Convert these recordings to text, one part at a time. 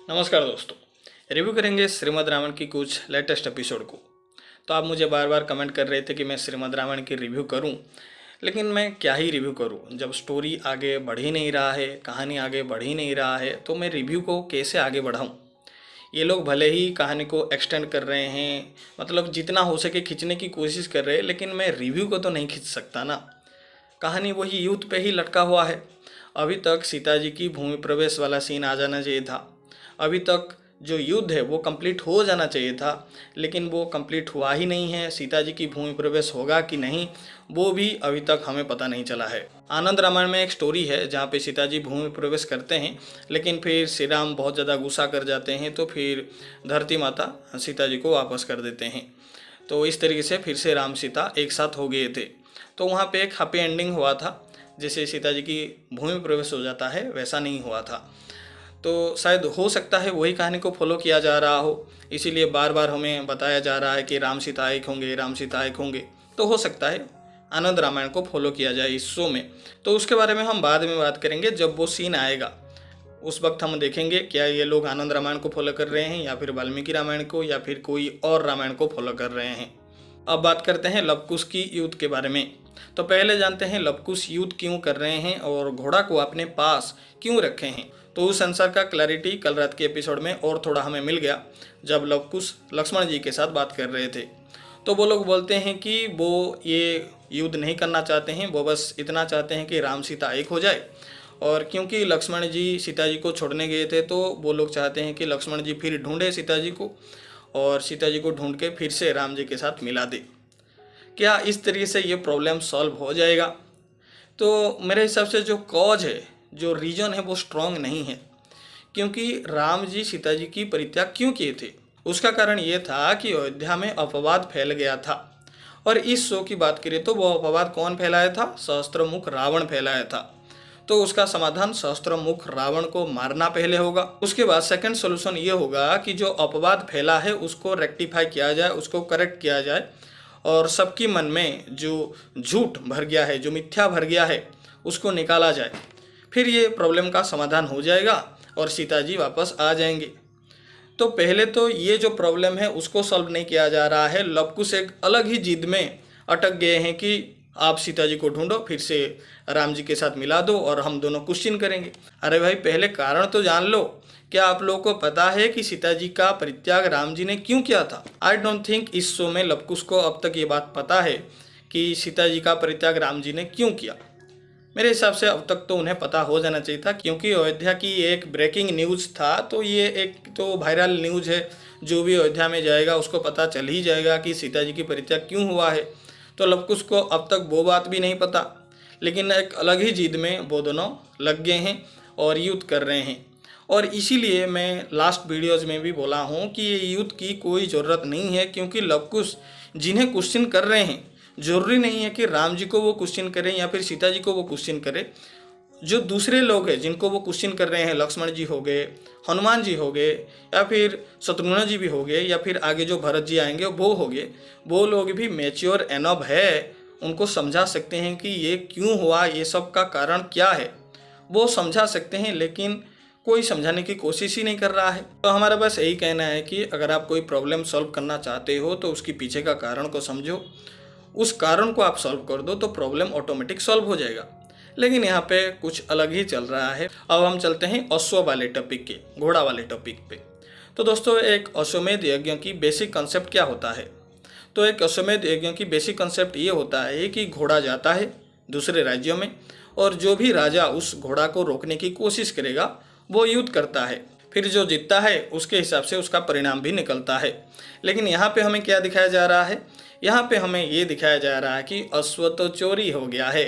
नमस्कार दोस्तों। रिव्यू करेंगे श्रीमद् रामायण की कुछ लेटेस्ट एपिसोड को। तो आप मुझे बार बार कमेंट कर रहे थे कि मैं श्रीमद् रामायण की रिव्यू करूं, लेकिन मैं क्या ही रिव्यू करूं जब स्टोरी आगे बढ़ ही नहीं रहा है, कहानी आगे बढ़ ही नहीं रहा है, तो मैं रिव्यू को कैसे आगे बढ़ाऊं। ये लोग भले ही कहानी को एक्सटेंड कर रहे हैं, मतलब जितना हो सके खींचने की कोशिश कर रहे हैं, लेकिन मैं रिव्यू को तो नहीं खींच सकता ना। कहानी वही युद्ध पे ही लटका हुआ है। अभी तक सीता जी की भूमि प्रवेश वाला सीन आ जाना चाहिए था। अभी तक जो युद्ध है वो कंप्लीट हो जाना चाहिए था, लेकिन वो कंप्लीट हुआ ही नहीं है। सीता जी की भूमि प्रवेश होगा कि नहीं वो भी अभी तक हमें पता नहीं चला है। आनंद रामायण में एक स्टोरी है जहाँ पे सीता जी भूमि प्रवेश करते हैं, लेकिन फिर श्री राम बहुत ज़्यादा गुस्सा कर जाते हैं, तो फिर धरती माता सीता जी को वापस कर देते हैं। तो इस तरीके से फिर से राम सीता एक साथ हो गए थे। तो वहाँ पे एक हैप्पी एंडिंग हुआ था। जैसे सीता जी की भूमि प्रवेश हो जाता है वैसा नहीं हुआ था। तो शायद हो सकता है वही कहानी को फॉलो किया जा रहा हो, इसीलिए बार बार हमें बताया जा रहा है कि राम सीता एक होंगे, राम सीता एक होंगे। तो हो सकता है आनंद रामायण को फॉलो किया जाए इस शो में। तो उसके बारे में हम बाद में बात करेंगे, जब वो सीन आएगा उस वक्त हम देखेंगे क्या ये लोग आनंद रामायण को फॉलो कर रहे हैं या फिर वाल्मीकि रामायण को या फिर कोई और रामायण को फॉलो कर रहे हैं। अब बात करते हैं लव कुश की युद्ध के बारे में। तो पहले जानते हैं लव कुश युद्ध क्यों कर रहे हैं और घोड़ा को अपने पास क्यों रखे हैं। तो उस आंसर का क्लैरिटी कल रात के एपिसोड में और थोड़ा हमें मिल गया, जब लव कुश लक्ष्मण जी के साथ बात कर रहे थे। तो वो लोग बोलते हैं कि वो ये युद्ध नहीं करना चाहते हैं, वो बस इतना चाहते हैं कि राम सीता एक हो जाए। और क्योंकि लक्ष्मण जी सीता जी को छोड़ने गए थे, तो वो लोग चाहते हैं कि लक्ष्मण जी फिर ढूंढे सीता जी को और सीता जी को ढूंढ के फिर से राम जी के साथ मिला दे। क्या इस तरीके से ये प्रॉब्लम सॉल्व हो जाएगा? तो मेरे हिसाब से जो कॉज है, जो रीज़न है, वो स्ट्रॉन्ग नहीं है। क्योंकि राम जी सीता जी की परित्याग क्यों किए थे, उसका कारण ये था कि अयोध्या में अपवाद फैल गया था। और इस शो की बात करें तो वो अपवाद कौन फैलाया था? सहस्त्रमुख रावण फैलाया था। तो उसका समाधान सहस्त्रमुख रावण को मारना पहले होगा। उसके बाद सेकंड सोल्यूशन ये होगा कि जो अपवाद फैला है उसको रेक्टिफाई किया जाए, उसको करेक्ट किया जाए, और सबकी मन में जो झूठ भर गया है, जो मिथ्या भर गया है, उसको निकाला जाए। फिर ये प्रॉब्लम का समाधान हो जाएगा और सीता जी वापस आ जाएंगे। तो पहले तो ये जो प्रॉब्लम है उसको सॉल्व नहीं किया जा रहा है। लव कुश एक अलग ही जिद में अटक गए हैं कि आप सीता जी को ढूंढो, फिर से राम जी के साथ मिला दो और हम दोनों क्वेश्चन करेंगे। अरे भाई, पहले कारण तो जान लो। क्या आप लोगों को पता है कि सीता जी का परित्याग राम जी ने क्यों किया था? आई डोंट थिंक इस शो में लव कुश को अब तक ये बात पता है कि सीता जी का परित्याग राम जी ने क्यों किया। मेरे हिसाब से अब तक तो उन्हें पता हो जाना चाहिए था, क्योंकि अयोध्या की एक ब्रेकिंग न्यूज़ था। तो ये एक तो वायरल न्यूज़ है, जो भी अयोध्या में जाएगा उसको पता चल ही जाएगा कि सीता जी की परित्याग क्यों हुआ है। तो लव कुश को अब तक वो बात भी नहीं पता, लेकिन एक अलग ही जिद में वो दोनों लग गए हैं और युद्ध कर रहे हैं। और इसीलिए मैं लास्ट वीडियोज़ में भी बोला हूँ कि ये युद्ध की कोई ज़रूरत नहीं है, क्योंकि लव कुश जिन्हें क्वेश्चन कर रहे हैं, जरूरी नहीं है कि राम जी को वो क्वेश्चन करें या फिर सीता जी को वो क्वेश्चन करें। जो दूसरे लोग हैं जिनको वो क्वेश्चन कर रहे हैं, लक्ष्मण जी हो गए, हनुमान जी हो गए, या फिर शत्रुघ्न जी भी हो गए, या फिर आगे जो भरत जी आएंगे वो हो गए, वो लोग भी मैच्योर एनफ है, उनको समझा सकते हैं कि ये क्यों हुआ, ये सब का कारण क्या है, वो समझा सकते हैं। लेकिन कोई समझाने की कोशिश ही नहीं कर रहा है। तो हमारा बस यही कहना है कि अगर आप कोई प्रॉब्लम सॉल्व करना चाहते हो तो उसकी पीछे का कारण को समझो, उस कारण को आप सॉल्व कर दो तो प्रॉब्लम ऑटोमेटिक सॉल्व हो जाएगा। लेकिन यहाँ पे कुछ अलग ही चल रहा है। अब हम चलते हैं अश्व वाले टॉपिक के, घोड़ा वाले टॉपिक पे। तो दोस्तों, एक अश्वमेध यज्ञ की बेसिक कंसेप्ट क्या होता है? तो एक अश्वमेध यज्ञ की बेसिक कंसेप्ट ये होता है कि घोड़ा जाता है दूसरे राज्यों में, और जो भी राजा उस घोड़ा को रोकने की कोशिश करेगा वो युद्ध करता है। फिर जो जीतता है उसके हिसाब से उसका परिणाम भी निकलता है। लेकिन यहाँ पे हमें क्या दिखाया जा रहा है? यहाँ पे हमें ये दिखाया जा रहा है कि अश्व तो चोरी हो गया है।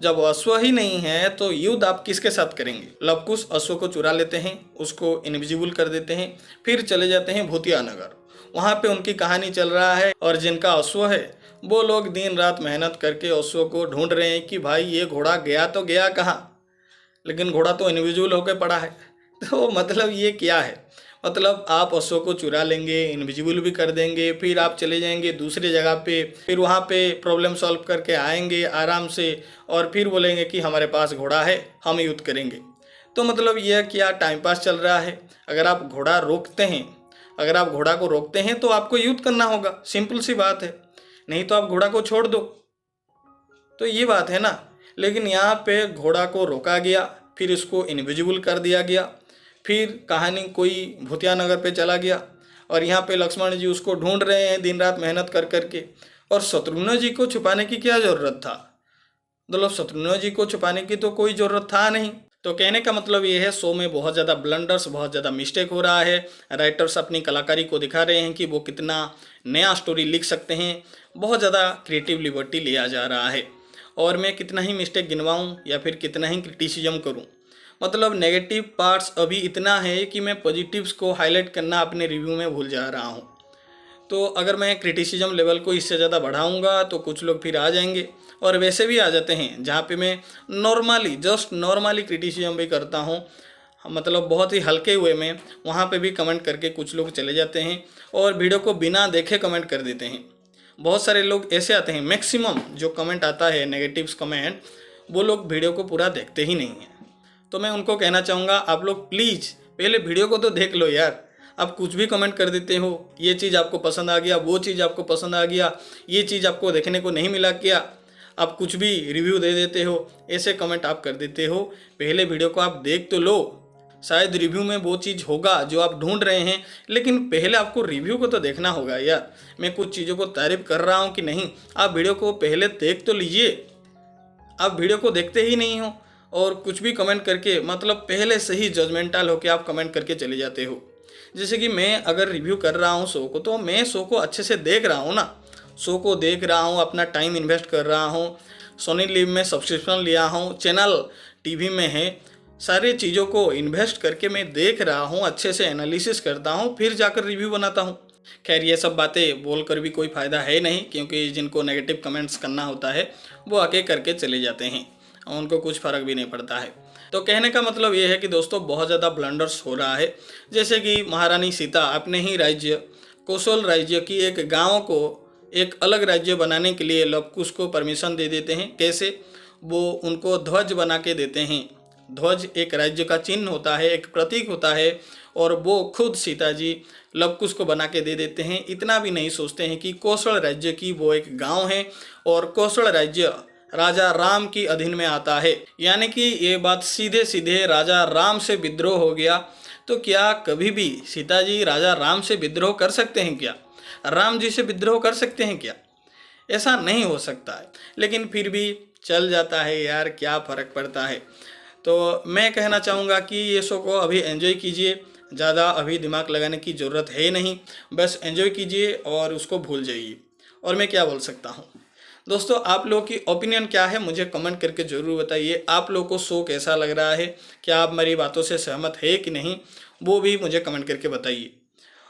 जब अश्व ही नहीं है तो युद्ध आप किसके साथ करेंगे? लव कुश अश्व को चुरा लेते हैं, उसको इनविजिबल कर देते हैं, फिर चले जाते हैं भूतिया नगर। वहाँ पे उनकी कहानी चल रहा है, और जिनका अश्व है वो लोग दिन रात मेहनत करके अश्व को ढूंढ रहे हैं कि भाई ये घोड़ा गया तो गया कहाँ, लेकिन घोड़ा तो इनविजिबल होकर पड़ा है। तो मतलब ये क्या है? मतलब आप अश्व को चुरा लेंगे, इनविजिबल भी कर देंगे, फिर आप चले जाएंगे दूसरी जगह पे, फिर वहाँ पे प्रॉब्लम सॉल्व करके आएंगे आराम से, और फिर बोलेंगे कि हमारे पास घोड़ा है, हम युद्ध करेंगे। तो मतलब यह क्या टाइम पास चल रहा है। अगर आप घोड़ा रोकते हैं, अगर आप घोड़ा को रोकते हैं तो आपको युद्ध करना होगा, सिंपल सी बात है, नहीं तो आप घोड़ा को छोड़ दो। तो ये बात है ना। लेकिन यहाँ पे घोड़ा को रोका गया, फिर इसको इनविजिबल कर दिया गया, फिर कहानी कोई भूतिया नगर पे चला गया और यहाँ पे लक्ष्मण जी उसको ढूंढ रहे हैं दिन रात मेहनत कर करके। और शत्रुघ्न जी को छुपाने की क्या ज़रूरत था, मतलब शत्रुघ्न जी को छुपाने की तो कोई ज़रूरत था नहीं। तो कहने का मतलब ये है, शो में बहुत ज़्यादा ब्लंडर्स, बहुत ज़्यादा मिस्टेक हो रहा है। राइटर्स अपनी कलाकारी को दिखा रहे हैं कि वो कितना नया स्टोरी लिख सकते हैं, बहुत ज़्यादा क्रिएटिव लिबर्टी लिया जा रहा है। और मैं कितना ही मिस्टेक गिनवाऊँ या फिर कितना ही क्रिटिसिज्म करूँ, मतलब नेगेटिव पार्ट्स अभी इतना है कि मैं पॉजिटिव्स को हाईलाइट करना अपने रिव्यू में भूल जा रहा हूँ। तो अगर मैं क्रिटिसिज्म लेवल को इससे ज़्यादा बढ़ाऊंगा तो कुछ लोग फिर आ जाएंगे, और वैसे भी आ जाते हैं। जहाँ पे मैं नॉर्मली, जस्ट नॉर्मली क्रिटिसिज्म भी करता हूँ, मतलब बहुत ही हल्के हुए में, वहाँ पे भी कमेंट करके कुछ लोग चले जाते हैं और वीडियो को बिना देखे कमेंट कर देते हैं। बहुत सारे लोग ऐसे आते हैं, मैक्सिमम जो कमेंट आता है नेगेटिव्स कमेंट, वो लोग वीडियो को पूरा देखते ही नहीं हैं। तो मैं उनको कहना चाहूँगा, आप लोग प्लीज़ पहले वीडियो को तो देख लो यार। आप कुछ भी कमेंट कर देते हो, ये चीज़ आपको पसंद आ गया, वो चीज़ आपको पसंद आ गया, ये चीज़ आपको देखने को नहीं मिला क्या, आप कुछ भी रिव्यू दे देते हो, ऐसे कमेंट आप कर देते हो। पहले वीडियो को आप देख तो लो, शायद रिव्यू में वो चीज़ होगा जो आप ढूंढ रहे हैं, लेकिन पहले आपको रिव्यू को तो देखना होगा यार। मैं कुछ चीज़ों को तारीफ कर रहा हूँ कि नहीं, आप वीडियो को पहले देख तो लीजिए। आप वीडियो को देखते ही नहीं हो और कुछ भी कमेंट करके, मतलब पहले से ही जजमेंटल होकर आप कमेंट करके चले जाते हो। जैसे कि मैं अगर रिव्यू कर रहा हूँ शो को, तो मैं शो को अच्छे से देख रहा हूँ ना, शो को देख रहा हूँ, अपना टाइम इन्वेस्ट कर रहा हूँ, सोनी लिव में सब्सक्रिप्शन लिया हूँ, चैनल टीवी में है, सारी चीज़ों को इन्वेस्ट करके मैं देख रहा हूँ, अच्छे से एनालिसिस करता हूँ, फिर जाकर रिव्यू बनाता हूँ। खैर ये सब बातें बोलकर भी कोई फ़ायदा है नहीं, क्योंकि जिनको नेगेटिव कमेंट्स करना होता है वो आके करके चले जाते हैं, उनको कुछ फ़र्क भी नहीं पड़ता है। तो कहने का मतलब ये है कि दोस्तों बहुत ज़्यादा ब्लंडर्स हो रहा है। जैसे कि महारानी सीता अपने ही राज्य कौशल राज्य की एक गांव को एक अलग राज्य बनाने के लिए लव कुश को परमिशन दे देते हैं। कैसे? वो उनको ध्वज बना के देते हैं। ध्वज एक राज्य का चिन्ह होता है, एक प्रतीक होता है, और वो खुद सीता जी लव कुश को बना के दे देते हैं। इतना भी नहीं सोचते हैं कि कौशल राज्य की वो एक गांव है और कौशल राज्य राजा राम की अधीन में आता है। यानी कि ये बात सीधे सीधे राजा राम से विद्रोह हो गया। तो क्या कभी भी सीता जी राजा राम से विद्रोह कर सकते हैं क्या? राम जी से विद्रोह कर सकते हैं क्या? ऐसा नहीं हो सकता है, लेकिन फिर भी चल जाता है यार, क्या फ़र्क पड़ता है। तो मैं कहना चाहूँगा कि ये शो को अभी एंजॉय कीजिए, ज़्यादा अभी दिमाग लगाने की ज़रूरत है नहीं, बस एंजॉय कीजिए और उसको भूल जाइए। और मैं क्या बोल सकता हूँ दोस्तों, आप लोगों की ओपिनियन क्या है मुझे कमेंट करके ज़रूर बताइए। आप लोगों को शो कैसा लग रहा है, क्या आप मेरी बातों से सहमत है कि नहीं, वो भी मुझे कमेंट करके बताइए।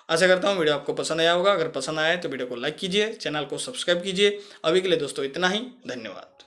आशा करता हूँ वीडियो आपको पसंद आया होगा। अगर पसंद आया तो वीडियो को लाइक कीजिए, चैनल को सब्सक्राइब कीजिए। अभी के लिए दोस्तों इतना ही, धन्यवाद।